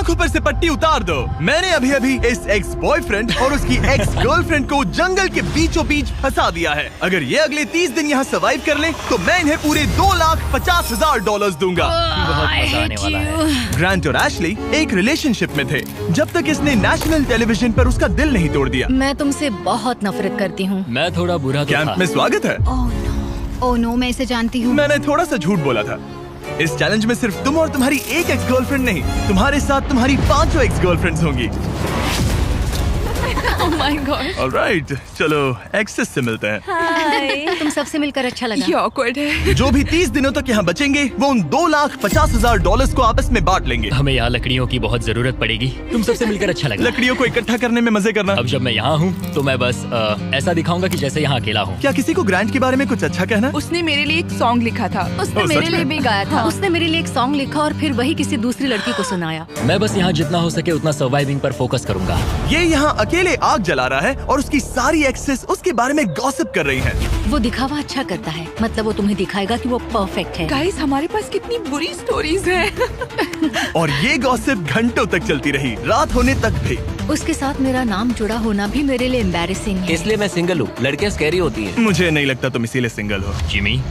आंखों पर से पट्टी उतार दो। मैंने अभी अभी इस एक्स बॉयफ्रेंड और उसकी एक्स गर्लफ्रेंड को जंगल के बीचों बीच फंसा दिया है। अगर ये अगले 30 दिन यहाँ सर्वाइव कर ले तो मैं इन्हें पूरे $2,50,000 दूंगा। बहुत मजा आने वाला है। ग्रांट और एशली एक रिलेशनशिप में थे जब तक इसने नेशनल टेलीविजन पर उसका दिल नहीं तोड़ दिया। मैं तुमसे बहुत नफरत करती हूँ। मैं थोड़ा बुरा तो कैंप था। में स्वागत है। ओह नो, मैं इसे जानती हूँ। मैंने थोड़ा सा झूठ बोला था। इस चैलेंज में सिर्फ तुम और तुम्हारी एक एक्स गर्लफ्रेंड नहीं, तुम्हारे साथ तुम्हारी 5 एक्स गर्लफ्रेंड्स होंगी। Oh my God. ऑलराइट, चलो एक्सेस से मिलते हैं। तुम सबसे मिलकर अच्छा लगा। ये awkward है। जो भी 30 दिनों तक यहाँ बचेंगे वो उन $2,50,000 को आपस में बांट लेंगे। हमें यहाँ लकड़ियों की बहुत जरूरत पड़ेगी। तुम सबसे मिलकर अच्छा लगा। लकड़ियों को इकट्ठा करने में मजे करना। अब जब मैं यहाँ हूँ तो मैं बस ऐसा दिखाऊंगा कि जैसे यहाँ अकेला हूँ। क्या किसी को ग्रांट के बारे में कुछ अच्छा कहना? उसने मेरे लिए एक सॉन्ग लिखा था। उसने ओह, मेरे सच लिए में? भी गाया था। उसने मेरे लिए एक सॉन्ग लिखा और फिर वही किसी दूसरी लड़की को सुनाया। मैं बस यहाँ जितना हो सके उतना सर्वाइविंग पर फोकस करूंगा। ये यहाँ अकेले आग जला रहा है और उसकी सारी एक्सेस उसके बारे में गॉसिप कर रही हैं। वो दिखावा अच्छा करता है, मतलब वो तुम्हें दिखाएगा कि वो परफेक्ट है। गाइस, हमारे पास कितनी बुरी स्टोरीज हैं। और ये गॉसिप घंटों तक चलती रही, रात होने तक भी। उसके साथ मेरा नाम जुड़ा होना भी मेरे लिए एम्बैरेसिंग है। इसलिए मैं सिंगल हूँ। लड़कियाँ स्कैरी होती हैं। मुझे नहीं लगता तुम इसीलिए सिंगल हो। जिमी,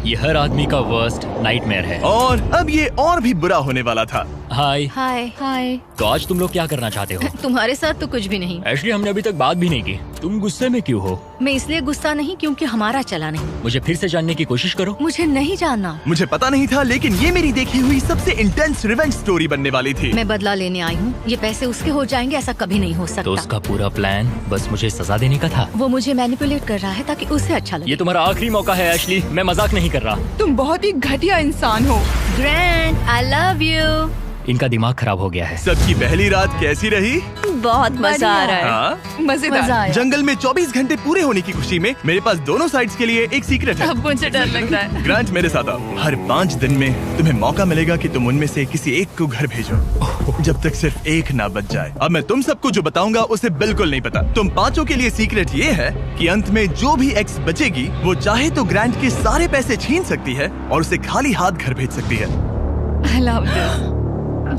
ये हर आदमी का वर्स्ट नाइटमेयर है। और अब ये और भी बुरा होने वाला था। हाय। हाय हाय। तो आज तुम लोग क्या करना चाहते हो? तुम्हारे साथ तो कुछ भी नहीं। एशली, हमने अभी तक बात भी नहीं की। तुम गुस्से में क्यों हो? मैं इसलिए गुस्सा नहीं क्योंकि हमारा चला नहीं। मुझे फिर से जानने की कोशिश करो। मुझे नहीं जानना। मुझे पता नहीं था, लेकिन ये मेरी देखी हुई सबसे इंटेंस रिवेंज स्टोरी बनने वाली थी। मैं बदला लेने आई हूँ। ये पैसे उसके हो जाएंगे ऐसा कभी नहीं हो तो सकता। उसका पूरा प्लान बस मुझे सजा देने का था। वो मुझे मैनिपुलेट कर रहा है ताकि उसे अच्छा लगे। ये तुम्हारा आखिरी मौका है एशली, मैं मजाक नहीं कर रहा। तुम बहुत ही घटिया इंसान हो। Grand, I love you. इनका दिमाग खराब हो गया है। सबकी पहली रात कैसी रही? बहुत मजा आ रहा है। हाँ? मजेदार। मजा आया। जंगल में 24 घंटे पूरे होने की खुशी में मेरे पास दोनों साइड्स के लिए एक सीक्रेट है। अब मुझे डर लग रहा है। ग्रांट, मेरे साथ आओ। हर 5 दिन में तुम्हें मौका मिलेगा कि तुम उनमें से किसी एक को घर भेजो, जब तक सिर्फ एक ना बच जाए। अब मैं तुम सबको जो बताऊंगा उसे बिल्कुल नहीं पता। तुम 5 के लिए सीक्रेट ये है कि अंत में जो भी एक्स बचेगी वो चाहे तो ग्रांट के सारे पैसे छीन सकती है और उसे खाली हाथ घर भेज सकती है। I love this.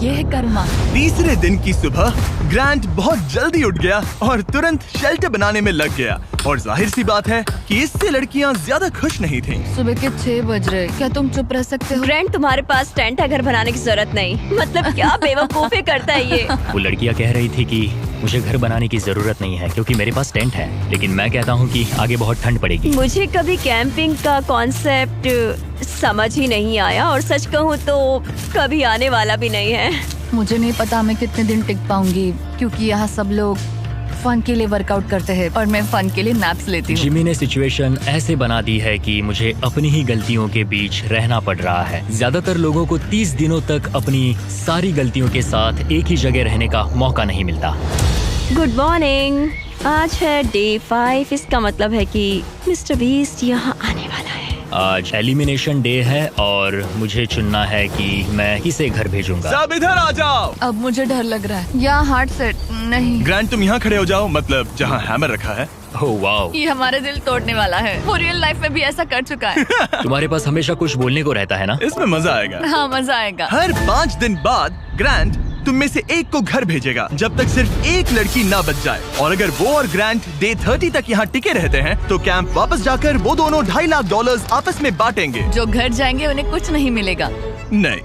ये है कर्मा। तीसरे दिन की सुबह ग्रांट बहुत जल्दी उठ गया और तुरंत शेल्टर बनाने में लग गया। और जाहिर सी बात है कि इससे लड़कियां ज्यादा खुश नहीं थीं। सुबह के 6 बज रहे, क्या तुम चुप रह सकते हो? ग्रैंड, तुम्हारे पास टेंट है, घर बनाने की जरूरत नहीं। मतलब क्या बेवकूफी करता है ये। वो लड़कियां कह रही थी कि मुझे घर बनाने की जरूरत नहीं है क्योंकि मेरे पास टेंट है, लेकिन मैं कहता हूँ कि आगे बहुत ठंड पड़ेगी। मुझे कभी कैंपिंग का कॉन्सेप्ट समझ ही नहीं आया और सच कहूँ तो कभी आने वाला भी नहीं है। मुझे नहीं पता मैं कितने दिन टिक पाऊंगी क्योंकि यहाँ सब लोग फन के लिए वर्कआउट करते हैं और मैं फन के लिए नैप्स लेती हूँ। जिमी ने सिचुएशन ऐसे बना दी है कि मुझे अपनी ही गलतियों के बीच रहना पड़ रहा है। ज्यादातर लोगों को 30 दिनों तक अपनी सारी गलतियों के साथ एक ही जगह रहने का मौका नहीं मिलता। Good morning. आज है डे 5। इसका मतलब है कि मिस्टर बीस्ट यहाँ आने वाला है। आज एलिमिनेशन डे है और मुझे चुनना है कि मैं किसे घर भेजूंगा। सब इधर आ जाओ। अब मुझे डर लग रहा है। यहाँ हार्ट सेट नहीं। ग्रांट, तुम यहाँ खड़े हो जाओ, मतलब जहाँ हैमर रखा है। ओह वाओ, ये हमारे दिल तोड़ने वाला है। वो रियल लाइफ में भी ऐसा कर चुका है। तुम्हारे पास हमेशा कुछ बोलने को रहता है ना। इसमें मजा आएगा। हाँ, मजा आएगा। हर 5 दिन बाद ग्रांट तुम में से एक को घर भेजेगा जब तक सिर्फ एक लड़की ना बच जाए। और अगर वो और ग्रांट डे 30 तक यहाँ टिके रहते हैं तो कैंप वापस जाकर वो दोनों $2.5 लाख आपस में बांटेंगे। जो घर जाएंगे उन्हें कुछ नहीं मिलेगा। नहीं।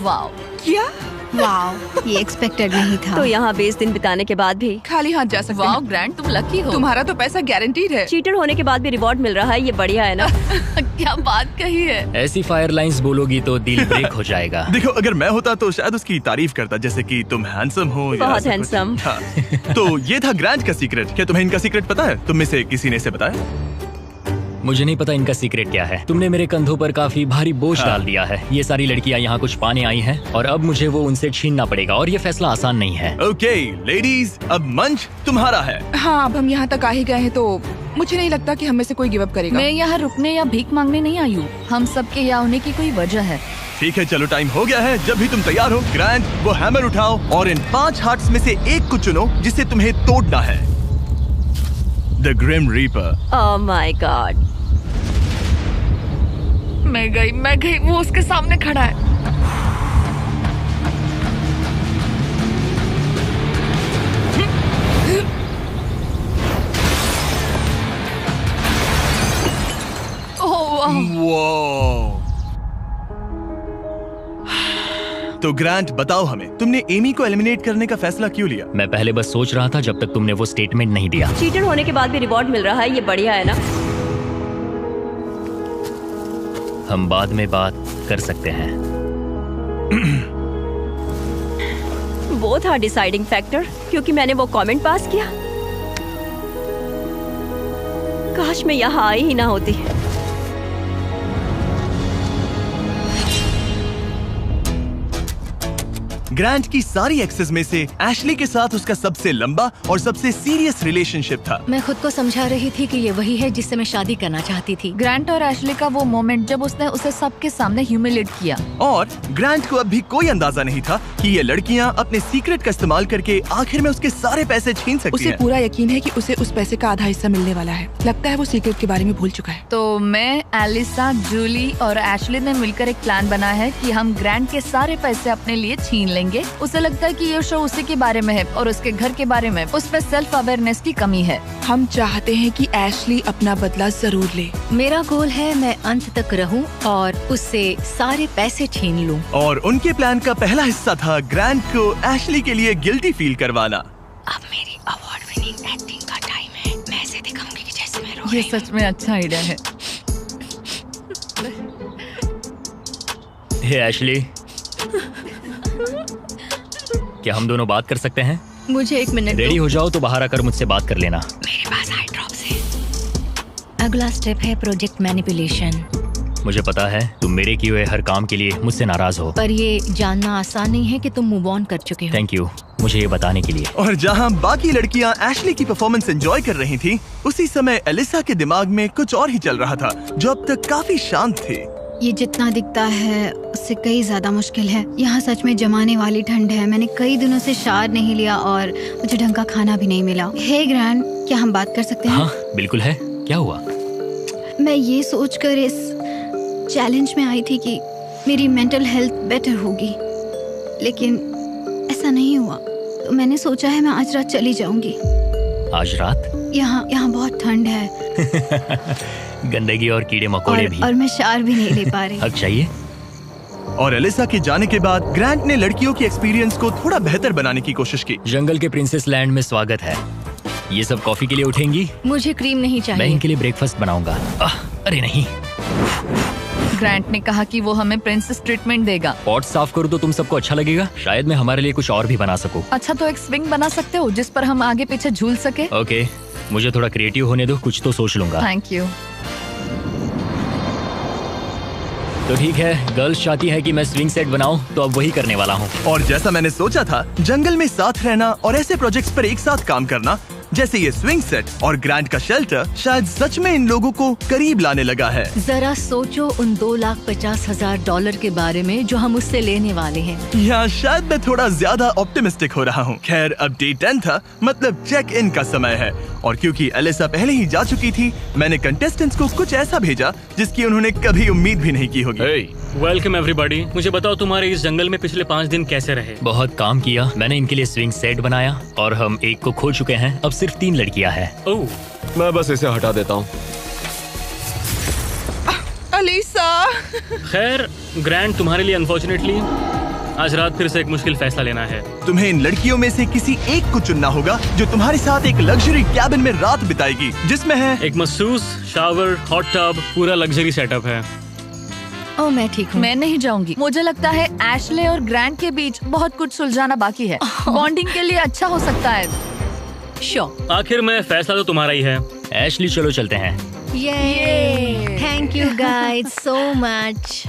वाओ, क्या? वाओ, ये एक्सपेक्टेड नहीं था। तो यहाँ 20 दिन बिताने के बाद भी खाली हाथ जा सकते वाओ हैं। ग्रैंड, तुम लकी हो। तुम्हारा तो पैसा गारंटीड है। चीटर होने के बाद भी रिवॉर्ड मिल रहा है, ये बढ़िया है ना। क्या बात कही है। ऐसी फायर लाइंस बोलोगी तो दिल ब्रेक हो जाएगा। देखो, अगर मैं होता तो शायद उसकी तारीफ करता, जैसे कि तुम हैंडसम हो या बहुत ऐसा कुछ। handsome। हाँ। तो ये था ग्रांट का सीक्रेट। क्या तुम्हें इनका सीक्रेट पता है? तुम में से किसी ने इसे बताया? मुझे नहीं पता इनका सीक्रेट क्या है। तुमने मेरे कंधों पर काफी भारी बोझ हाँ। डाल दिया है। ये सारी लड़कियां यहाँ कुछ पाने आई हैं और अब मुझे वो उनसे छीनना पड़ेगा और ये फैसला आसान नहीं है। ओके लेडीज, अब मंच तुम्हारा है। हाँ, अब हम यहाँ तक आ ही गए हैं तो मुझे नहीं लगता कि हम में से कोई गिव अप करेगा। मैं यहाँ रुकने या भीख मांगने नहीं आई हूँ। हम सबके यहाँ होने की कोई वजह है। ठीक है, चलो टाइम हो गया है। जब भी तुम तैयार हो ग्रांट, वो हैमर उठाओ और इन 5 हार्ट्स में से एक को चुनो जिसे तुम्हें तोड़ना है। The grim reaper. Oh my God. मैं गई, वो उसके सामने खड़ा है। तो ग्रांट बताओ हमें, तुमने एमी को एलिमिनेट करने का फैसला क्यों लिया? मैं पहले बस सोच रहा था जब तक तुमने वो स्टेटमेंट नहीं दिया। चीटर होने के बाद भी रिवॉर्ड मिल रहा है, ये बढ़िया है ना? हम बाद में बात कर सकते हैं। वो था डिसाइडिंग फैक्टर, क्योंकि मैंने वो कमेंट पास किया। काश मैं यहाँ आई ही ना होती। ग्रांट की सारी एक्सेस में से एशली के साथ उसका सबसे लंबा और सबसे सीरियस रिलेशनशिप था। मैं खुद को समझा रही थी कि ये वही है जिससे मैं शादी करना चाहती थी। ग्रांट और एशली का वो मोमेंट जब उसने उसे सबके सामने ह्यूमिलेट किया। और ग्रांट को अब भी कोई अंदाजा नहीं था कि ये लड़कियां अपने सीक्रेट का इस्तेमाल करके आखिर में उसके सारे पैसे छीन सकती उसे हैं। पूरा यकीन है कि उसे उस पैसे का आधा हिस्सा मिलने वाला है। लगता है वो सीक्रेट के बारे में भूल चुका है। तो मैं, एलिसा, जूली और एशली ने मिलकर एक प्लान बनाया है कि हम ग्रांट के सारे पैसे अपने लिए छीन लेंगे। उसे लगता है कि ये शो उसी के बारे में है और उसके घर के बारे में। उसमें सेल्फ अवेयरनेस की कमी है। हम चाहते हैं कि एशली अपना बदला जरूर ले। मेरा गोल है मैं अंत तक रहूं और उससे सारे पैसे छीन लूं। और उनके प्लान का पहला हिस्सा था ग्रांट को एशली के लिए गिल्टी फील करवाना। अब मेरी अवार्ड विनिंग एक्टिंग का टाइम है। मैं ऐसे दिखाऊंगी कि जैसे मैं रो ये रही हूं। सच में अच्छा आइडिया है। हे एशली, क्या हम दोनों बात कर सकते हैं? मुझे 1 मिनट रेडी दो। हो जाओ तो बाहर आकर मुझसे बात कर लेना। मेरे पास आई ड्रॉप्स है। अगला स्टेप है प्रोजेक्ट मैनिपुलेशन। मुझे पता है तुम मेरे किए हुए हर काम के लिए मुझसे नाराज हो। पर ये जानना आसान नहीं है कि तुम मूव ऑन कर चुके हो। थैंक यू मुझे ये बताने के लिए। और जहां बाकी लड़कियां एशली की परफॉर्मेंस एंजॉय कर रही थी, उसी समय एलिसा के दिमाग में कुछ और ही चल रहा था, जो अब तक काफी शांत थी। ये जितना दिखता है उससे कई ज्यादा मुश्किल है। यहाँ सच में जमाने वाली ठंड है। मैंने कई दिनों से शावर नहीं लिया और मुझे ढंग का खाना भी नहीं मिला। हे ग्रैंड, क्या हम बात कर सकते हैं? हाँ बिल्कुल है। क्या हुआ? मैं ये सोचकर इस चैलेंज में आई थी कि मेरी मेंटल हेल्थ बेटर होगी, लेकिन ऐसा नहीं हुआ। तो मैंने सोचा है मैं आज रात चली जाऊंगी। आज रात? यहाँ बहुत ठंड है। गंदगी और कीड़े मकोड़े भी। और मैं शावर भी नहीं ले पा रही। हक चाहिए। और एलिसा के जाने के बाद ग्रांट ने लड़कियों की एक्सपीरियंस को थोड़ा बेहतर बनाने की कोशिश की। जंगल के प्रिंसेस लैंड में स्वागत है। ये सब कॉफी के लिए उठेंगी? मुझे क्रीम नहीं मैं चाहिए। इनके लिए ब्रेकफास्ट बनाऊंगा। अरे नहीं। ग्रांट ने कहा कि वो हमें प्रिंसेस ट्रीटमेंट देगा। पॉट साफ करूँ तो तुम सबको अच्छा लगेगा। शायद मैं हमारे लिए कुछ और भी बना सकूं। अच्छा, तो एक स्विंग बना सकते हो जिस पर हम आगे पीछे झूल सके। ओके, मुझे थोड़ा क्रिएटिव होने दो, कुछ तो सोच लूंगा। Thank you. तो ठीक है, गर्ल्स चाहती है कि मैं स्विंग सेट बनाऊं, तो अब वही करने वाला हूँ। और जैसा मैंने सोचा था, जंगल में साथ रहना और ऐसे प्रोजेक्ट्स पर एक साथ काम करना जैसे ये स्विंग सेट और ग्रांट का शेल्टर शायद सच में इन लोगों को करीब लाने लगा है। जरा सोचो उन $2,50,000 के बारे में जो हम उससे लेने वाले हैं। या शायद मैं थोड़ा ज्यादा ऑप्टिमिस्टिक हो रहा हूँ। खैर, अब डे 10 था, मतलब चेक इन का समय है। और क्योंकि एलिसा पहले ही जा चुकी थी, मैंने कंटेस्टेंट्स को कुछ ऐसा भेजा जिसकी उन्होंने कभी उम्मीद भी नहीं की होगी। Welcome everybody. मुझे बताओ तुम्हारे इस जंगल में पिछले 5 दिन कैसे रहे? बहुत काम किया। मैंने इनके लिए स्विंग सेट बनाया और हम एक को खो चुके हैं। अब सिर्फ 3 लड़कियां हैं। ओह, मैं बस इसे हटा देता हूँ। एलिसा। खैर ग्रैंड, तुम्हारे लिए अनफॉर्चुनेटली आज रात फिर से एक मुश्किल फैसला लेना है। तुम्हें इन लड़कियों में से किसी एक को चुनना होगा जो तुम्हारे साथ एक लग्जरी कैबिन में रात बिताएगी, जिसमें है एक मसूस, शावर, हॉट टब, पूरा लग्जरी सेटअप है। ओ, मैं ठीक हूँ। मैं नहीं जाऊंगी। मुझे लगता है एशले और ग्रांट के बीच बहुत कुछ सुलझाना बाकी है। बॉन्डिंग के लिए अच्छा हो सकता है। श्योर। आखिर में फैसला तो तुम्हारा ही है। एशली, चलो चलते हैं। ये thank you guys so much.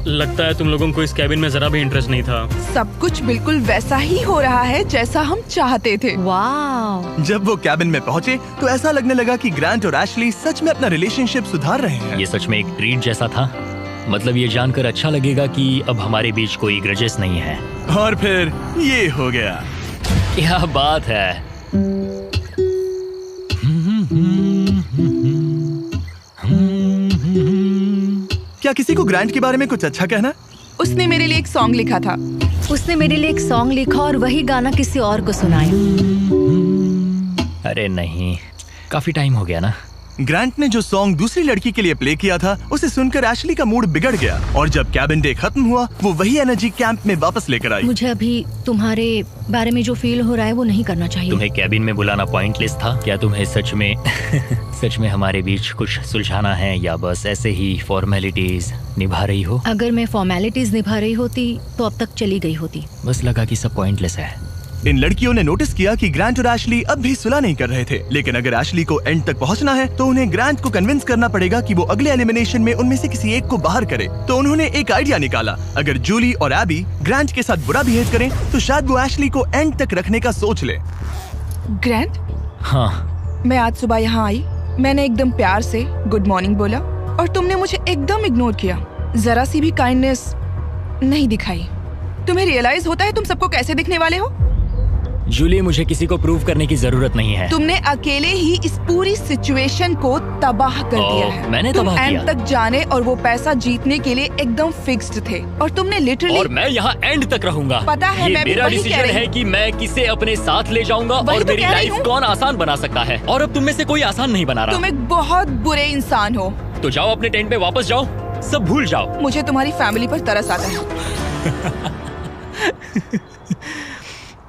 लगता है तुम लोगों को इस कैबिन में जरा भी इंटरेस्ट नहीं था। सब कुछ बिल्कुल वैसा ही हो रहा है जैसा हम चाहते थे। वाह। जब वो कैबिन में पहुंचे तो ऐसा लगने लगा कि ग्रांट और एशली सच में अपना रिलेशनशिप सुधार रहे हैं। ये सच में एक ट्रीट जैसा था। मतलब ये जानकर अच्छा लगेगा कि अब हमारे बीच कोई ग्रजेस नहीं है। और फिर ये हो गया। क्या बात है। क्या किसी को ग्रांट के बारे में कुछ अच्छा कहना? उसने मेरे लिए एक सॉन्ग लिखा था। उसने मेरे लिए एक सॉन्ग लिखा और वही गाना किसी और को सुनाया। अरे नहीं, काफी टाइम हो गया ना। ग्रांट ने जो सॉन्ग दूसरी लड़की के लिए प्ले किया था उसे सुनकर एशली का मूड बिगड़ गया और जब कैबिन डे खत्म हुआ वो वही एनर्जी कैंप में वापस लेकर आई। मुझे अभी तुम्हारे बारे में जो फील हो रहा है वो नहीं करना चाहिए। तुम्हें कैबिन में बुलाना पॉइंटलेस था क्या? तुम्हें सच में सच में हमारे बीच कुछ सुलझाना है या बस ऐसे ही फॉर्मेलिटीज निभा रही हो? अगर मैं फॉर्मेलिटीज निभा रही होती तो अब तक चली गई होती। बस लगा कि सब पॉइंटलेस है। इन लड़कियों ने नोटिस किया कि ग्रांट और एशली अब भी सुलह नहीं कर रहे थे, लेकिन अगर एशली को एंड तक पहुंचना है तो उन्हें ग्रांट को कन्विंस करना पड़ेगा कि वो अगले एलिमिनेशन में उनमें से किसी एक को बाहर करे। तो उन्होंने एक आइडिया निकाला, अगर जूली और एबी ग्रांट के साथ बुरा बिहेव करें तो शायद वो एशली को एंड तक रखने का सोच ले। ग्रांट, हाँ, मैं आज सुबह यहाँ आई, मैंने एकदम प्यार से गुड मॉर्निंग बोला और तुमने मुझे एकदम इग्नोर किया, जरा सी भी काइंडनेस नहीं दिखाई। तुम्हें रियलाइज होता है तुम सबको कैसे दिखने वाले हो? जूली, मुझे किसी को प्रूव करने की जरूरत नहीं है। तुमने अकेले ही इस पूरी सिचुएशन को तबाह कर दिया है। मैंने तुम तबाह किया? एंड तक जाने और वो पैसा जीतने के लिए एकदम फिक्स्ड थे और तुमने लिटरली। और मैं यहाँ एंड तक रहूंगा। पता है, ये मैं भी मेरा वही कह डिसीजन रही है कि मैं किसे अपने साथ ले जाऊंगा वही और तो मेरी कह रही लाइफ हूँ। कौन आसान बना सकता है, और अब तुम में से कोई आसान नहीं बना रहा। तुम एक बहुत बुरे इंसान हो। तो जाओ अपने टेंट में वापस जाओ, सब भूल जाओ। मुझे तुम्हारी फैमिली पर तरस आता है।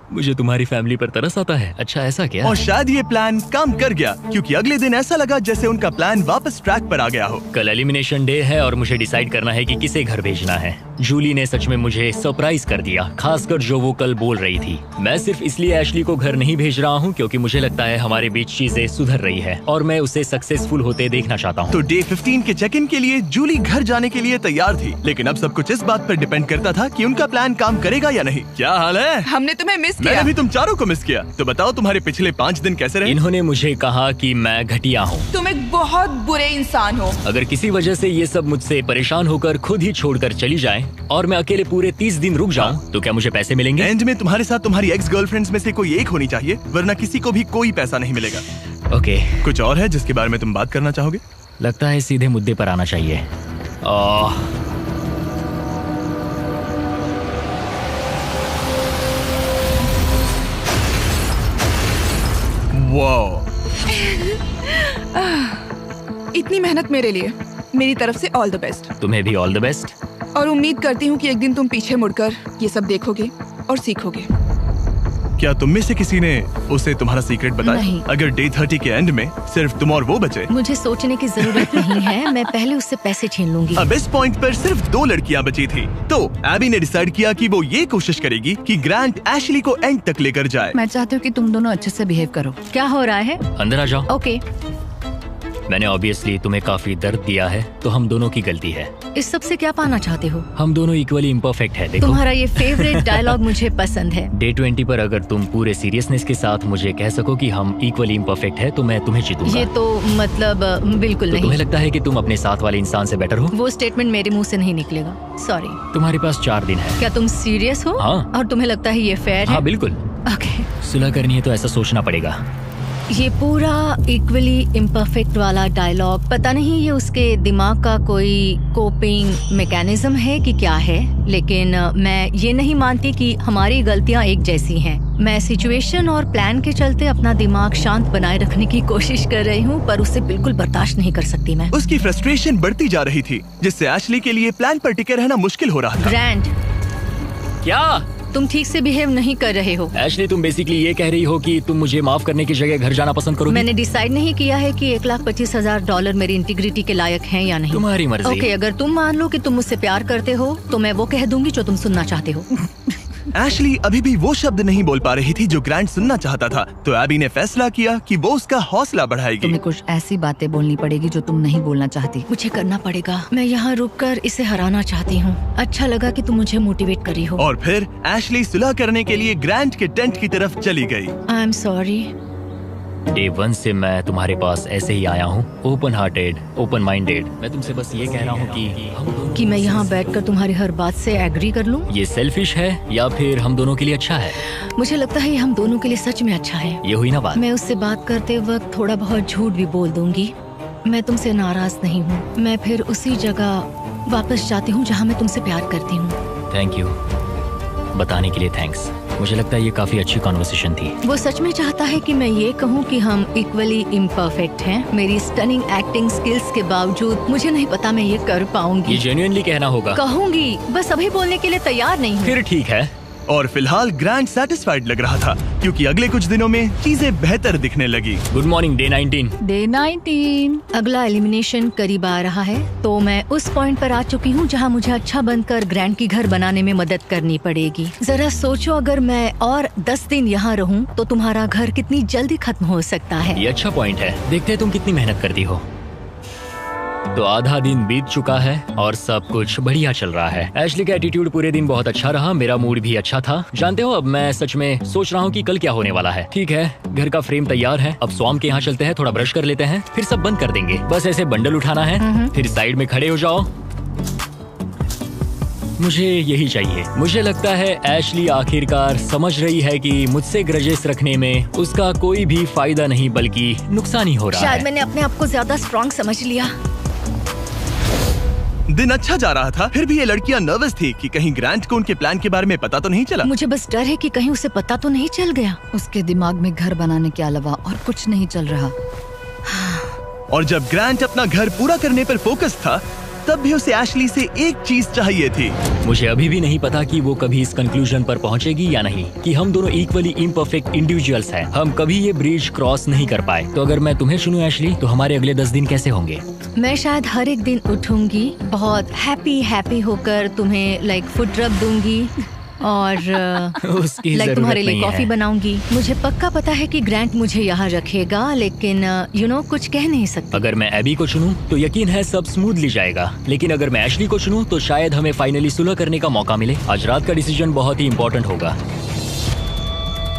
मुझे तुम्हारी फैमिली पर तरस आता है। अच्छा, ऐसा क्या? और शायद ये प्लान काम कर गया, क्योंकि अगले दिन ऐसा लगा जैसे उनका प्लान वापस ट्रैक पर आ गया हो। कल एलिमिनेशन डे है और मुझे डिसाइड करना है कि किसे घर भेजना है। जूली ने सच में मुझे सरप्राइज कर दिया, खासकर जो वो कल बोल रही थी। मैं सिर्फ इसलिए एशली को घर नहीं भेज रहा हूँ क्योंकि मुझे लगता है हमारे बीच चीजें सुधर रही है और मैं उसे सक्सेसफुल होते देखना चाहता हूँ। तो डे 15 के चेक इन के लिए जूली घर जाने के लिए तैयार थी, लेकिन अब सब कुछ इस बात पर डिपेंड करता था कि उनका प्लान काम करेगा या नहीं। क्या हाल है? हमने तुम्हें मिस किया। मैंने भी तुम चारों को मिस किया। तो बताओ तुम्हारे पिछले 5 दिन कैसे रहे? इन्होंने मुझे कहा कि मैं घटिया हूँ। तुम एक बहुत बुरे इंसान हो। अगर किसी वजह से ये सब मुझसे परेशान होकर खुद ही छोड़कर चली जाएं और मैं अकेले पूरे 30 दिन रुक जाऊं, तो क्या मुझे पैसे मिलेंगे? एंड में तुम्हारे साथ तुम्हारी एक्स गर्लफ्रेंड्स में से कोई एक होनी चाहिए, वरना किसी को भी कोई पैसा नहीं मिलेगा। ओके, कुछ और है जिसके बारे में तुम बात करना चाहोगे? लगता है सीधे मुद्दे पर आना चाहिए। वाओ, इतनी मेहनत मेरे लिए, मेरी तरफ से ऑल द बेस्ट। तुम्हें भी ऑल द बेस्ट। और उम्मीद करती हूँ कि एक दिन तुम पीछे मुड़कर ये सब देखोगे और सीखोगे। क्या तुम में से किसी ने उसे तुम्हारा सीक्रेट बताया? नहीं। अगर डे 30 के एंड में सिर्फ तुम और वो बचे? मुझे सोचने की जरूरत नहीं है, मैं पहले उससे पैसे छीन लूंगी। अब इस पॉइंट पर सिर्फ 2 लड़कियां बची थी, तो एबी ने डिसाइड किया कि वो ये कोशिश करेगी कि ग्रांट एशली को एंड तक लेकर जाए। मैं चाहती हूँ कि तुम दोनों अच्छे से बिहेव करो। क्या हो रहा है? अंदर आ जाओ। ओके, मैंने ऑब्वियसली तुम्हें काफी दर्द दिया है, तो हम दोनों की गलती है। इस सब से क्या पाना चाहते हो? हम दोनों इक्वली इम्परफेक्ट है। देखो, तुम्हारा ये फेवरेट डायलॉग मुझे पसंद है। डे 20 पर अगर तुम पूरे सीरियसनेस के साथ मुझे कह सको कि हम इक्वली इम्परफेक्ट है, तो मैं तुम्हें जीतूंगा। ये तो मतलब बिल्कुल तो नहीं। तुम्हें लगता है कि तुम अपने साथ वाले इंसान से बेटर हो? वो स्टेटमेंट मेरे मुंह से नहीं निकलेगा, सॉरी। तुम्हारे पास 4 दिन है। क्या तुम सीरियस हो? हाँ। और तुम्हें लगता है ये फेयर है? हाँ बिल्कुल। ओके। सुलह करनी है तो ऐसा सोचना पड़ेगा। ये पूरा इक्वली इम्परफेक्ट वाला डायलॉग, पता नहीं ये उसके दिमाग का कोई कोपिंग मैकेनिज्म है कि क्या है, लेकिन मैं ये नहीं मानती कि हमारी गलतियां एक जैसी हैं। मैं सिचुएशन और प्लान के चलते अपना दिमाग शांत बनाए रखने की कोशिश कर रही हूँ, पर उसे बिल्कुल बर्दाश्त नहीं कर सकती मैं। उसकी फ्रस्ट्रेशन बढ़ती जा रही थी, जिससे एशली के लिए प्लान पर टिके रहना मुश्किल हो रहा था। ग्रैंड, क्या तुम ठीक से बिहेव नहीं कर रहे हो। एशली, तुम बेसिकली ये कह रही हो कि तुम मुझे माफ करने की जगह घर जाना पसंद करोगी? मैंने डिसाइड नहीं किया है कि $1,25,000 मेरी इंटीग्रिटी के लायक हैं या नहीं। तुम्हारी मर्जी। ओके, अगर तुम मान लो कि तुम मुझसे प्यार करते हो तो मैं वो कह दूंगी जो तुम सुनना चाहते हो। एशली अभी भी वो शब्द नहीं बोल पा रही थी जो ग्रांट सुनना चाहता था, तो एबी ने फैसला किया कि वो उसका हौसला बढ़ाएगी। तुम्हें कुछ ऐसी बातें बोलनी पड़ेगी जो तुम नहीं बोलना चाहती। मुझे करना पड़ेगा, मैं यहाँ रुककर इसे हराना चाहती हूँ। अच्छा लगा कि तुम मुझे मोटिवेट करी हो। और फिर एशली सुलह करने के लिए ग्रांट के टेंट की तरफ चली गई। I am sorry. डे 1 से मैं तुम्हारे पास ऐसे ही आया हूँ, ओपन हार्टेड, ओपन माइंडेड। मैं तुमसे बस ये कह रहा हूँ कि मैं यहाँ बैठकर तुम्हारी हर बात से एग्री कर लूँ। ये सेल्फिश है या फिर हम दोनों के लिए अच्छा है? मुझे लगता है ये हम दोनों के लिए सच में अच्छा है। ये हुई ना बात। मैं उससे बात करते वक्त थोड़ा बहुत झूठ भी बोल दूंगी। मैं तुमसे नाराज नहीं हूँ। मैं फिर उसी जगह वापस जाती हूँ जहाँ मैं तुमसे प्यार करती हूँ। Thank you. बताने के लिए थैंक्स। मुझे लगता है ये काफी अच्छी कॉन्वर्सेशन थी। वो सच में चाहता है कि मैं ये कहूँ कि हम इक्वली इम्परफेक्ट हैं। मेरी स्टनिंग एक्टिंग स्किल्स के बावजूद मुझे नहीं पता मैं ये कर पाऊंगी। ये जेन्युइनली कहना होगा। कहूंगी, बस अभी बोलने के लिए तैयार नहीं हूँ। फिर ठीक है। और फिलहाल ग्रैंड सेटिस्फाइड लग रहा था क्योंकि अगले कुछ दिनों में चीजें बेहतर दिखने लगी। Good morning day 19। डे 19। अगला एलिमिनेशन करीब आ रहा है, तो मैं उस पॉइंट पर आ चुकी हूँ जहाँ मुझे अच्छा बनकर ग्रैंड की घर बनाने में मदद करनी पड़ेगी। जरा सोचो, अगर मैं और 10 दिन यहाँ रहूँ तो तुम्हारा घर कितनी जल्दी खत्म हो सकता है। ये अच्छा पॉइंट है। देखते हैं तुम कितनी मेहनत करती हो। तो आधा दिन बीत चुका है और सब कुछ बढ़िया चल रहा है। एशली का एटीट्यूड पूरे दिन बहुत अच्छा रहा, मेरा मूड भी अच्छा था। जानते हो, अब मैं सच में सोच रहा हूँ कि कल क्या होने वाला है। ठीक है, घर का फ्रेम तैयार है। अब स्वाम के यहाँ चलते हैं, थोड़ा ब्रश कर लेते हैं, फिर सब बंद कर देंगे। बस ऐसे बंडल उठाना है, फिर साइड में खड़े हो जाओ। मुझे यही चाहिए। मुझे लगता है एशली आखिरकार समझ रही है कि मुझसे ग्रजेस रखने में उसका कोई भी फायदा नहीं बल्कि नुकसान ही हो रहा है। शायद मैंने अपने आप को ज्यादा स्ट्रॉन्ग समझ लिया। दिन अच्छा जा रहा था, फिर भी ये लड़कियां नर्वस थी कि कहीं ग्रांट को उनके प्लान के बारे में पता तो नहीं चला। मुझे बस डर है कि कहीं उसे पता तो नहीं चल गया। उसके दिमाग में घर बनाने के अलावा और कुछ नहीं चल रहा। और जब ग्रांट अपना घर पूरा करने पर फोकस था, तब भी उसे एशली से एक चीज चाहिए थी। मुझे अभी भी नहीं पता कि वो कभी इस कंक्लूजन पर पहुंचेगी या नहीं कि हम दोनों इक्वली इम्परफेक्ट इंडिविजुअल्स हैं। हम कभी ये ब्रिज क्रॉस नहीं कर पाए। तो अगर मैं तुम्हें चुनूं एशली, तो हमारे अगले 10 दिन कैसे होंगे? मैं शायद हर एक दिन उठूंगी, बहुत हैप्पी होकर तुम्हें लाइक फुट रब दूंगी और उसकी लाइक जरूरत तुम्हारे लिए नहीं कॉफी है। बनाऊंगी। मुझे पक्का पता है कि ग्रैंट मुझे यहाँ रखेगा, लेकिन कुछ कह नहीं सकती। अगर मैं एबी को चुनूं तो यकीन है सब स्मूथली जाएगा, लेकिन अगर मैं एशली को चुनूं तो शायद हमें फाइनली सुलह करने का मौका मिले। आज रात का डिसीजन बहुत ही इम्पोर्टेंट होगा।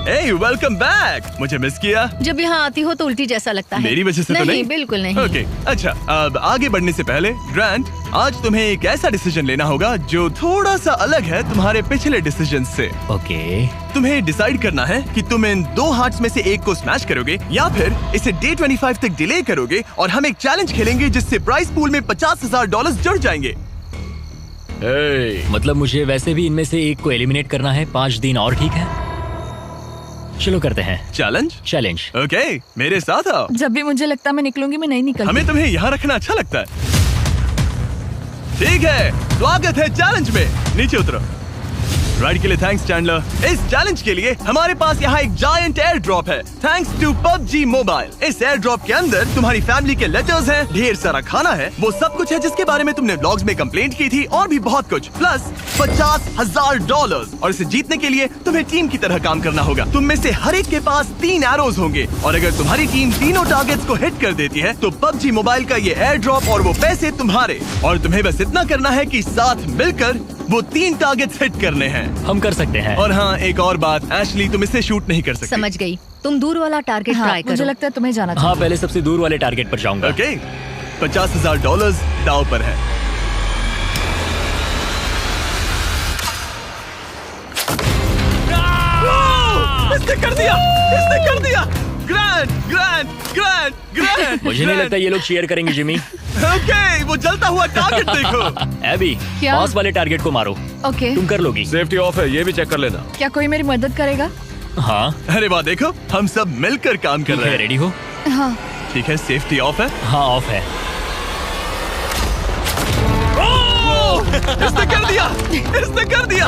Hey, welcome back! मुझे मिस किया? जब यहाँ आती हो तो उल्टी जैसा लगता है। मेरी वजह से तो नहीं? बिल्कुल नहीं। ओके, अच्छा, अब आगे बढ़ने से पहले ग्रांट, आज तुम्हें एक ऐसा डिसीजन लेना होगा जो थोड़ा सा अलग है तुम्हारे पिछले डिसीजन से। ओके। तुम्हें डिसाइड करना है कि तुम इन 2 हार्ट्स में से एक को स्मैश करोगे या फिर इसे डे 25 तक डिले करोगे और हम एक चैलेंज खेलेंगे जिससे प्राइस पूल में $50,000 जुड़ जाएंगे। मतलब मुझे वैसे भी इनमें से एक को एलिमिनेट करना है। 5 दिन और, ठीक है? चलो करते हैं चैलेंज। ओके, मेरे साथ आओ। जब भी मुझे लगता मैं निकलूंगी, मैं नहीं निकलती। हमें तुम्हें यहाँ रखना अच्छा लगता है। ठीक है, स्वागत है चैलेंज में। नीचे उतरो। राइड के लिए थैंक्स चैंडलर। इस चैलेंज के लिए हमारे पास यहाँ एक जायंट एयर ड्रॉप है, थैंक्स टू PUBG मोबाइल। इस एयर ड्रॉप के अंदर तुम्हारी फैमिली के लेटर्स हैं, ढेर सारा खाना है, वो सब कुछ है जिसके बारे में तुमने व्लॉग्स में कंप्लेंट की थी, और भी बहुत कुछ, प्लस $50,000। और इसे जीतने के लिए तुम्हें टीम की तरह काम करना होगा। तुम में से हर एक के पास 3 एरोज होंगे, और अगर तुम्हारी टीम तीनों टारगेट्स को हिट कर देती है तो PUBG मोबाइल का ये एयर ड्रॉप और वो पैसे तुम्हारे। और तुम्हें बस इतना करना है कि साथ मिलकर वो 3 टारगेट्स हिट करने हैं। हम कर सकते हैं। और हाँ, एक और बात, एशली तुम इससे शूट नहीं कर सकती। समझ गई। तुम दूर वाला टारगेट ट्राई करो। मुझे लगता है तुम्हें जाना चाहिए। हाँ, पहले सबसे दूर वाले टारगेट पर जाऊंगा। ओके, $50,000 दाव पर है। इसने कर दिया, इसने कर दिया। ग्रैंड। मुझे नहीं लगता ये लोग शेयर करेंगे जिमी। ओके, वो जलता हुआ टारगेट देखो। एबी, क्या? पास वाले टारगेट को मारो। ओके, तुम कर लोगी। सेफ्टी ऑफ है, ये भी चेक कर लेना। क्या कोई मेरी मदद करेगा? हाँ। अरे वाह, देखो हम सब मिलकर काम कर रहे हैं। रेडी हो? हाँ। ठीक है, सेफ्टी ऑफ है। हाँ, ऑफ है। इसने कर दिया, इसने कर दिया,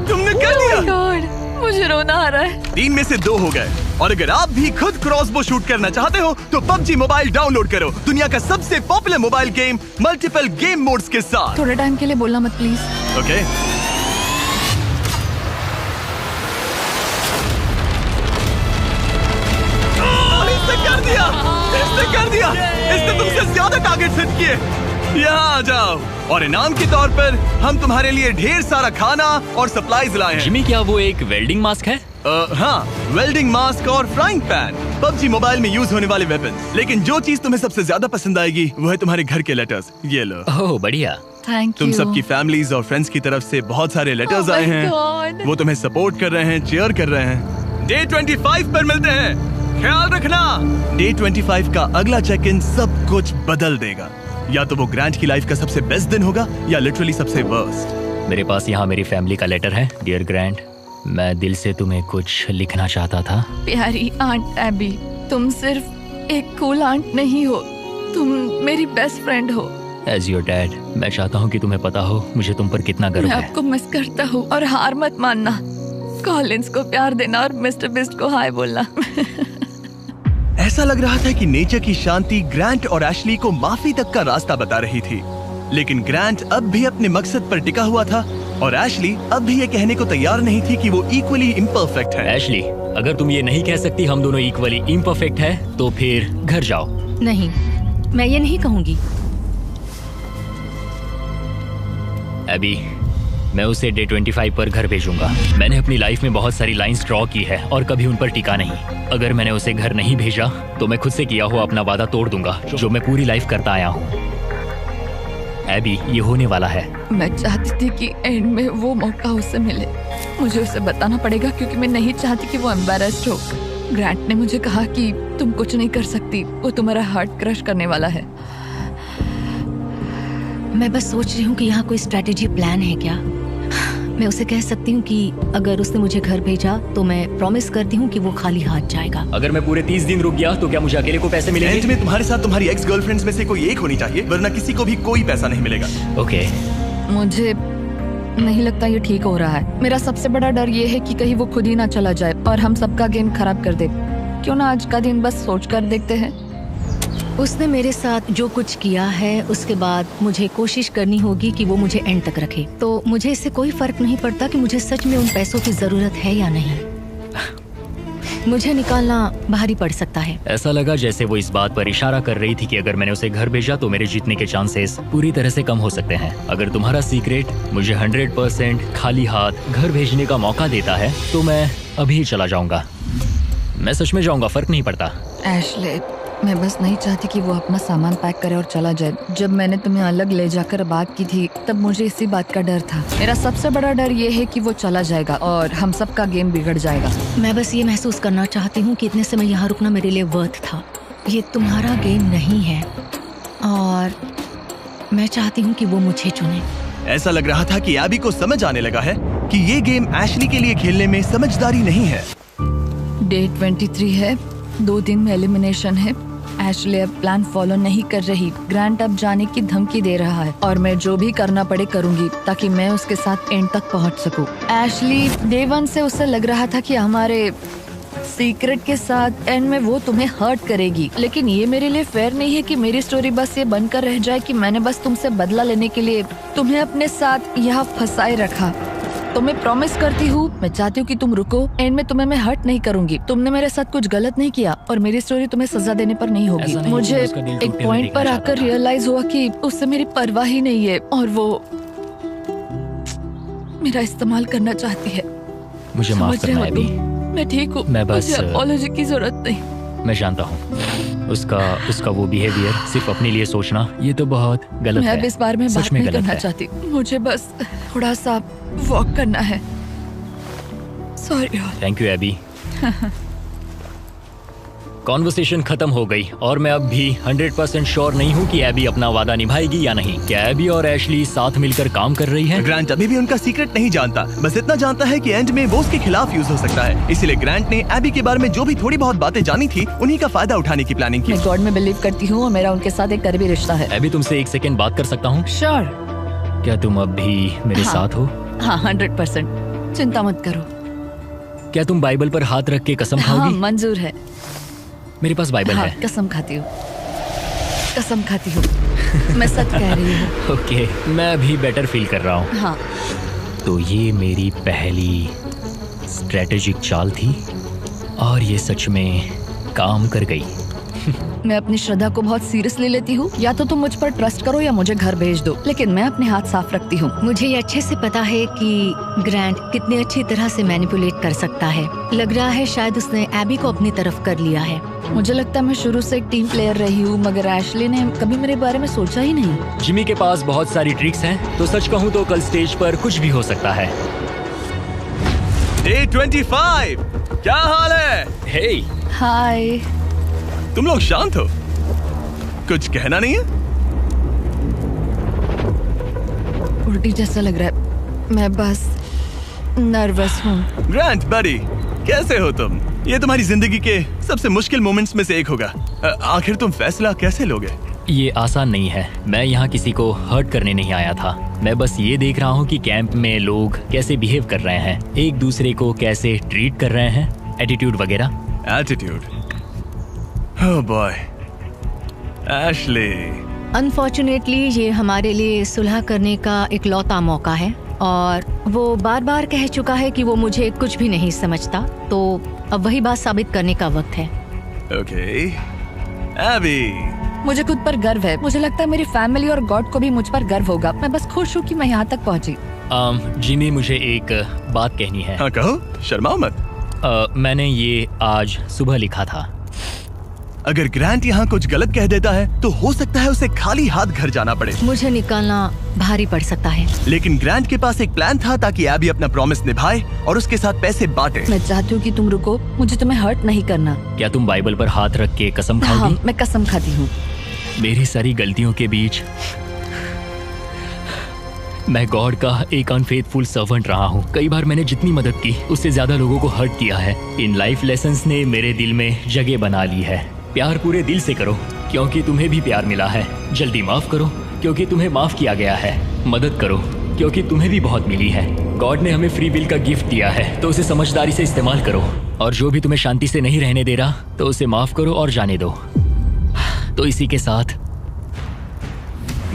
तुमने कर दिया। गॉड, मुझे रोना आ रहा है। 3 में से 2 हो गए। और अगर आप भी खुद क्रॉसबो शूट करना चाहते हो तो PUBG मोबाइल डाउनलोड करो, दुनिया का सबसे popular mobile game multiple game modes के साथ। थोड़े टाइम के लिए बोलना मत प्लीज। ओके। इसने कर दिया, इसने कर दिया, इसने तुमसे ज्यादा टारगेट सेट किए। यहाँ आ जाओ, और इनाम के तौर पर हम तुम्हारे लिए ढेर सारा खाना और सप्लाईज लाए हैं। जिमी, क्या वो एक वेल्डिंग मास्क है? हाँ, वेल्डिंग मास्क और फ्राइंग पैन, PUBG मोबाइल में यूज होने वाले वेपन्स। लेकिन जो चीज तुम्हें सबसे ज्यादा पसंद आएगी वो है तुम्हारे घर के लेटर्स। ये लो। ओह, बढ़िया। थैंक तुम यू। सबकी फैमिलीज और फ्रेंड्स की तरफ से बहुत सारे लेटर्स Oh आए my हैं। God. वो तुम्हें सपोर्ट कर रहे हैं, चीयर कर रहे हैं। डे 25 पर मिलते हैं, ख्याल रखना। डे 25 का अगला चेक इन सब कुछ बदल देगा। या तो वो ग्रांट की लाइफ का सबसे बेस्ट दिन होगा या लिटरली सबसे वर्स्ट। मेरे पास यहाँ मेरी फैमिली का लेटर है। डियर ग्रैंड, मैं दिल से तुम्हें कुछ लिखना चाहता था। प्यारी आंट एबी, तुम सिर्फ एक कूल आंट नहीं हो, तुम मेरी बेस्ट फ्रेंड हो। एज योर डैड, मैं चाहता हूँ कि तुम्हें पता हो मुझे तुम पर कितना गर्व मैं है। आपको मिस करता हूँ और हार मत मानना। कॉलिंस को प्यार देना और मिस्टर बिस्ट को हाय बोलना। ऐसा लग रहा था कि नेचर की शांति ग्रांट और एशली को माफी तक का रास्ता बता रही थी, लेकिन ग्रांट अब भी अपने मकसद पर टिका हुआ था और एशली अब भी ये कहने को तैयार नहीं थी कि वो इक्वली इम्परफेक्ट है। एशली, अगर तुम ये नहीं कह सकती हम दोनों इक्वली इम्परफेक्ट है तो फिर घर जाओ। नहीं, मैं ये नहीं कहूंगी। अभी मैं उसे डे 25 पर घर भेजूंगा। मैंने अपनी लाइफ में बहुत सारी लाइंस ड्रॉ की है और कभी उन पर टिका नहीं। अगर मैंने उसे घर नहीं भेजा तो मैं खुद से किया हुआ अपना वादा तोड़ दूंगा जो मैं पूरी लाइफ करता आया हूँ। एबी, ये होने वाला है। मैं चाहती थी कि एंड में वो मौका उसे मिले। मुझे उसे बताना पड़ेगा क्योंकि मैं नहीं चाहती कि वो एम्बैरेस्ड हो। ग्रांट ने मुझे कहा कि तुम कुछ नहीं कर सकती, वो तुम्हारा हार्ट क्रश करने वाला है। मैं बस सोच रही हूँ कि यहाँ कोई स्ट्रेटेजी प्लान है क्या। मैं उसे कह सकती हूँ कि अगर उसने मुझे घर भेजा तो मैं प्रॉमिस करती हूँ कि वो खाली हाथ जाएगा। अगर मैं पूरे 30 दिन रुक गया तो क्या मुझे अकेले को पैसे मिलेंगे? एंड में तुम्हारे साथ तुम्हारी एक्स गर्लफ्रेंड्स में से कोई एक होनी चाहिए, वरना किसी को भी कोई पैसा नहीं मिलेगा। ओके। मुझे नहीं लगता ये ठीक हो रहा है। मेरा सबसे बड़ा डर ये है कि कहीं वो खुद ही ना चला जाए और हम सबका गेम खराब कर दे। क्यों ना आज का दिन बस सोच कर देखते हैं। उसने मेरे साथ जो कुछ किया है उसके बाद मुझे कोशिश करनी होगी कि वो मुझे एंड तक रखे। तो मुझे इससे कोई फर्क नहीं पड़ता कि मुझे सच में उन पैसों की जरूरत है या नहीं। मुझे निकालना भारी पड़ सकता है। ऐसा लगा जैसे वो इस बात पर इशारा कर रही थी कि अगर मैंने उसे घर भेजा तो मेरे जीतने के चांसेस पूरी तरह से कम हो सकते हैं। अगर तुम्हारा सीक्रेट मुझे 100% खाली हाथ घर भेजने का मौका देता है तो मैं अभी ही चला जाऊंगा। मैं सच में जाऊंगा, फर्क नहीं पड़ता। एशले, मैं बस नहीं चाहती कि वो अपना सामान पैक करे और चला जाए। जब मैंने तुम्हें अलग ले जाकर बात की थी तब मुझे इसी बात का डर था। मेरा सबसे बड़ा डर ये है कि वो चला जाएगा और हम सबका गेम बिगड़ जाएगा। मैं बस ये महसूस करना चाहती हूँ कि इतने समय यहाँ रुकना मेरे लिए वर्थ था। ये तुम्हारा गेम नहीं है और मैं चाहती हूँ कि वो मुझे चुने। ऐसा लग रहा था कि एबी को समझ आने लगा है कि ये गेम एशली के लिए खेलने में समझदारी नहीं है। डे 23 है, 2 दिन में एलिमिनेशन है। एशली अब प्लान फॉलो नहीं कर रही। ग्रांट अब जाने की धमकी दे रहा है और मैं जो भी करना पड़े करूंगी ताकि मैं उसके साथ एंड तक पहुंच सकूं। एशली, डे 1 से उसे लग रहा था कि हमारे सीक्रेट के साथ एंड में वो तुम्हें हर्ट करेगी, लेकिन ये मेरे लिए फेयर नहीं है कि मेरी स्टोरी बस ये बनकर रह जाए कि मैंने बस तुमसे बदला लेने के लिए तुम्हें अपने साथ यहाँ फंसाए रखा। तो मैं प्रॉमिस करती हूँ, मैं चाहती हूँ कि तुम रुको। एंड में तुम्हें मैं हर्ट नहीं करूंगी। तुमने मेरे साथ कुछ गलत नहीं किया और मेरी स्टोरी तुम्हें सजा देने पर नहीं होगी। मुझे एक पॉइंट पर आकर रियलाइज हुआ कि उससे मेरी परवाह ही नहीं है और वो मेरा इस्तेमाल करना चाहती है। मुझे माफ करना एबी। मैं ठीक हूँ, मैं बस मुझे अपॉलॉजी की जरूरत नहीं। मैं जानता हूँ उसका वो बिहेवियर, सिर्फ अपने लिए सोचना, ये तो बहुत गलत है। मैं इस बारे में बात नहीं करना चाहती। मुझे बस थोड़ा सा वॉक करना है। Sorry. Thank you Abby. Conversation खत्म हो गई और मैं अब भी 100% श्योर नहीं हूँ कि एबी अपना वादा निभाएगी या नहीं। क्या एबी और एशली साथ मिलकर काम कर रही है? ग्रांट अभी भी उनका सीक्रेट नहीं जानता, बस इतना जानता है कि एंड में वो उसके खिलाफ यूज हो सकता है। इसलिए ग्रांट ने एबी के बारे में जो भी थोड़ी बहुत बातें जानी थी उन्हीं का फायदा उठाने की प्लानिंग की। मैं गॉड में बिलीव करती हूँ और मेरा उनके साथ एक करीबी रिश्ता है। एबी, तुमसे 1 सेकेंड बात कर सकता हूँ? श्योर। क्या तुम अब भी मेरे साथ हो? हाँ, 100%। चिंता मत करो। क्या तुम बाइबल पर हाथ रख के कसम खाओगी? हाँ, मंजूर है। मेरे पास बाइबल है। कसम खाती हूँ, कसम खाती हूँ। मैं सच कह रही हूँ। ओके, मैं भी बेटर फील कर रहा हूँ। हाँ। तो ये मेरी पहली स्ट्रेटेजिक चाल थी और ये सच में काम कर गई। मैं अपनी श्रद्धा को बहुत सीरियसली लेती हूँ। या तो तुम मुझ पर ट्रस्ट करो या मुझे घर भेज दो, लेकिन मैं अपने हाथ साफ रखती हूँ। मुझे ये अच्छे से पता है कि ग्रांट कितनी अच्छी तरह से मैनिपुलेट कर सकता है। लग रहा है शायद उसने एबी को अपनी तरफ कर लिया है। मुझे लगता है मैं शुरू से एक टीम प्लेयर रही हूँ, मगर एशली ने कभी मेरे बारे में सोचा ही नहीं। जिमी के पास बहुत सारी ट्रिक्स हैं, तो सच कहूँ तो कल स्टेज पर कुछ भी हो सकता है। Day 25, क्या हाल है? हे, हाय। तुम लोग शांत हो? कुछ कहना नहीं है? उल्टी जैसा लग रहा है। मैं बस नर्वस हूँ। ग्रांट बड़ी, कैसे हो तुम? ये तुम्हारी जिंदगी के सबसे मुश्किल मोमेंट्स में से एक होगा। आखिर तुम फैसला कैसे लोगे? ये आसान नहीं है। मैं यहाँ किसी को हर्ट करने नहीं आया था। मैं बस ये देख रहा हूँ कि कैंप में लोग कैसे बिहेव कर रहे हैं, एक दूसरे को कैसे ट्रीट कर रहे हैं, एटीट्यूड वगैरह। Attitude? Oh boy, Ashley. Unfortunately ये हमारे लिए सुलह करने का इकलौता मौका है और वो बार बार कह चुका है कि वो मुझे कुछ भी नहीं समझता, तो अब वही बात साबित करने का वक्त है। Okay, Abby. मुझे खुद पर गर्व है। मुझे लगता है मेरी फैमिली और गॉड को भी मुझ पर गर्व होगा। मैं बस खुश हूँ कि मैं यहाँ तक पहुँची। जिमी, मुझे एक बात कहनी है। हाँ कहो, शर्माओ मत। मैंने ये आज सुबह लिखा था। अगर ग्रांट यहाँ कुछ गलत कह देता है तो हो सकता है उसे खाली हाथ घर जाना पड़े। मुझे निकालना भारी पड़ सकता है, लेकिन ग्रांट के पास एक प्लान था ताकि एबी अपना प्रॉमिस निभाए और उसके साथ पैसे बांटे। मैं चाहती हूँ कि तुम रुको, मुझे तुम्हें हर्ट नहीं करना। क्या तुम बाइबल पर हाथ रख के कसम खाओगी? हाँ, मैं कसम खाती हूँ। मेरी सारी गलतियों के बीच मैं गॉड का एक अनफेथफुल सर्वेंट रहा हूँ। कई बार मैंने जितनी मदद की उससे ज्यादा लोगों को हर्ट किया है। इन लाइफ लेसन्स ने मेरे दिल में जगह बना ली है। प्यार पूरे दिल से करो क्योंकि तुम्हें भी प्यार मिला है। जल्दी माफ करो क्योंकि तुम्हें माफ किया गया है। मदद करो क्योंकि तुम्हें भी बहुत मिली है। गॉड ने हमें फ्री विल का गिफ्ट दिया है तो उसे समझदारी से इस्तेमाल करो। और जो भी तुम्हें शांति से नहीं रहने दे रहा तो उसे माफ करो और जाने दो। तो इसी के साथ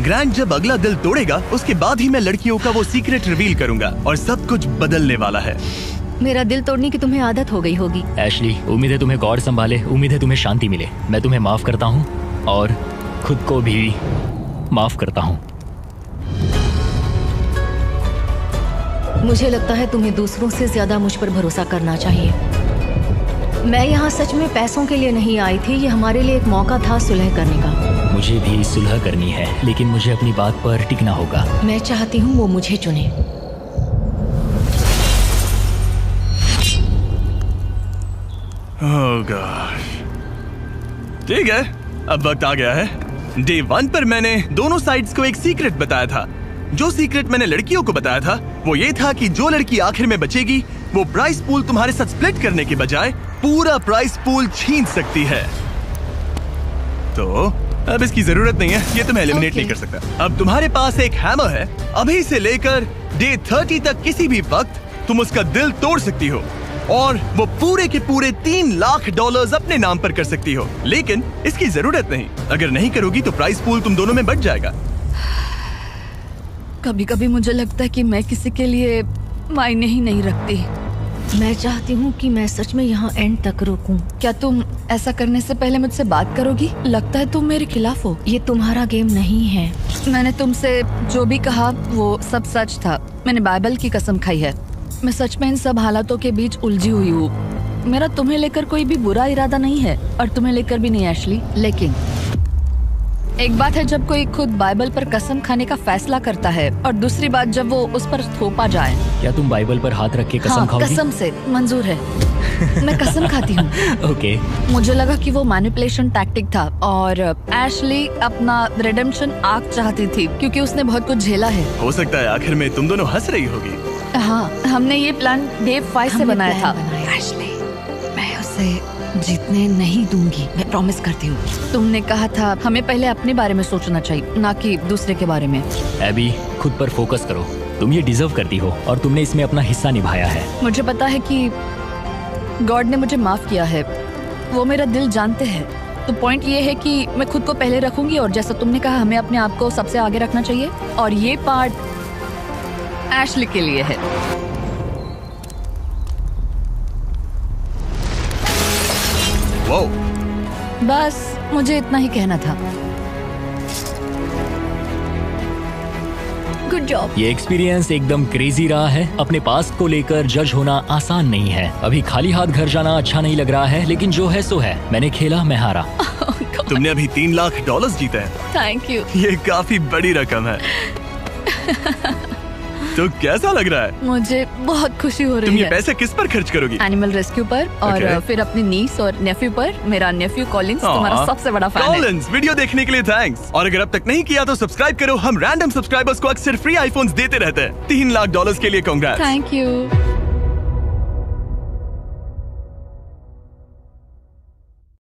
ग्रांट जब अगला दिल तोड़ेगा उसके बाद ही मैं लड़कियों का वो सीक्रेट रिवील करूंगा और सब कुछ बदलने वाला है। मेरा दिल तोड़ने की तुम्हें आदत हो गई होगी। एशली, उम्मीद है तुम्हें गॉड संभाले, उम्मीद है तुम्हें शांति मिले। मैं तुम्हें माफ करता हूँ और खुद को भी माफ करता हूँ। मुझे लगता है तुम्हें दूसरों से ज्यादा मुझ पर भरोसा करना चाहिए। मैं यहाँ सच में पैसों के लिए नहीं आई थी। ये हमारे लिए एक मौका था सुलह करने का। मुझे भी सुलह करनी है लेकिन मुझे अपनी बात पर टिकना होगा। मैं चाहती हूँ वो मुझे चुने। ओह गॉश, ठीक है, अब वक्त आ गया है। डे 1 पर मैंने दोनों साइड्स को एक सीक्रेट बताया था। जो सीक्रेट मैंने लड़कियों को बताया था वो ये था कि जो लड़की आखिर में बचेगी वो प्राइस पूल तुम्हारे साथ स्प्लिट करने के बजाय पूरा प्राइस पूल छीन सकती है। तो अब इसकी जरूरत नहीं है, ये तुम्हें एलिमिनेट नहीं कर सकता। अब तुम्हारे पास एक हैमर है। अभी से लेकर डे 30 तक किसी भी वक्त तुम उसका दिल तोड़ सकती हो और वो पूरे के पूरे $3 लाख अपने नाम पर कर सकती हो। लेकिन इसकी जरूरत नहीं। अगर नहीं करोगी तो प्राइस पूल तुम दोनों में बढ़ जाएगा। कभी कभी मुझे लगता है कि मैं किसी के लिए मायने ही नहीं रखती। मैं चाहती हूँ कि मैं सच में यहाँ एंड तक रुकूं। क्या तुम ऐसा करने से पहले मुझसे बात करोगी? लगता है तुम मेरे खिलाफ हो। ये तुम्हारा गेम नहीं है। मैंने तुमसे जो भी कहा वो सब सच था। मैंने बाइबल की कसम खाई है। मैं सच में इन सब हालातों के बीच उलझी हुई हूँ। मेरा तुम्हें लेकर कोई भी बुरा इरादा नहीं है और तुम्हें लेकर भी नहीं एशली। लेकिन एक बात है जब कोई खुद बाइबल पर कसम खाने का फैसला करता है और दूसरी बात जब वो उस पर थोपा जाए। क्या तुम बाइबल पर हाथ रख के कसम हाँ, खाओगी? कसम से मंजूर है। मैं कसम खाती हूँ। ओके। मुझे लगा कि वो मैनिपुलेशन टैक्टिक था और एशली अपना रिडेम्पशन आर्क चाहती थी क्योंकि उसने बहुत कुछ झेला है। हो सकता है आखिर में तुम दोनों हंस रही होगी। हाँ, हमने ये प्लान डे 5 से बनाया था। एशली, मैं उसे जीतने नहीं दूंगी, मैं प्रॉमिस करती हूँ। तुमने कहा था हमें पहले अपने बारे में सोचना चाहिए, ना कि दूसरे के बारे में। एबी, खुद पर फोकस करो। तुम ये डिजर्व करती हो और तुमने इसमें अपना हिस्सा निभाया है। मुझे पता है कि गॉड ने मुझे माफ किया है। वो मेरा दिल जानते हैं। तो पॉइंट ये है कि मैं खुद को पहले रखूंगी और जैसा तुमने कहा हमें अपने आप को सबसे आगे रखना चाहिए। और ये पार्ट एशली के लिए है। वो बस मुझे इतना ही कहना था। Good job. ये एक्सपीरियंस एकदम क्रेजी रहा है। अपने पास्ट को लेकर जज होना आसान नहीं है। अभी खाली हाथ घर जाना अच्छा नहीं लग रहा है, लेकिन जो है सो है। मैंने खेला, मैं हारा। तुमने अभी $3 लाख जीते हैं। Thank you. ये काफी बड़ी रकम है। तो कैसा लग रहा है? मुझे बहुत खुशी हो तुम रही ये है। पैसे किस पर खर्च करोगी? एनिमल रेस्क्यू पर और Okay. फिर अपनी नीस और नेफ्यू पर। मेरा नेफ्यू कॉलिंस तुम्हारा सबसे बड़ा फैन है। कॉलिंस, वीडियो देखने के लिए थैंक्स। और अगर अब तक नहीं किया तो सब्सक्राइब करो। हम रैंडम सब्सक्राइबर्स को अक्सर फ्री आईफोन्स देते रहते हैं। $3 लाख के लिए कांग्रेट्स। Thank you.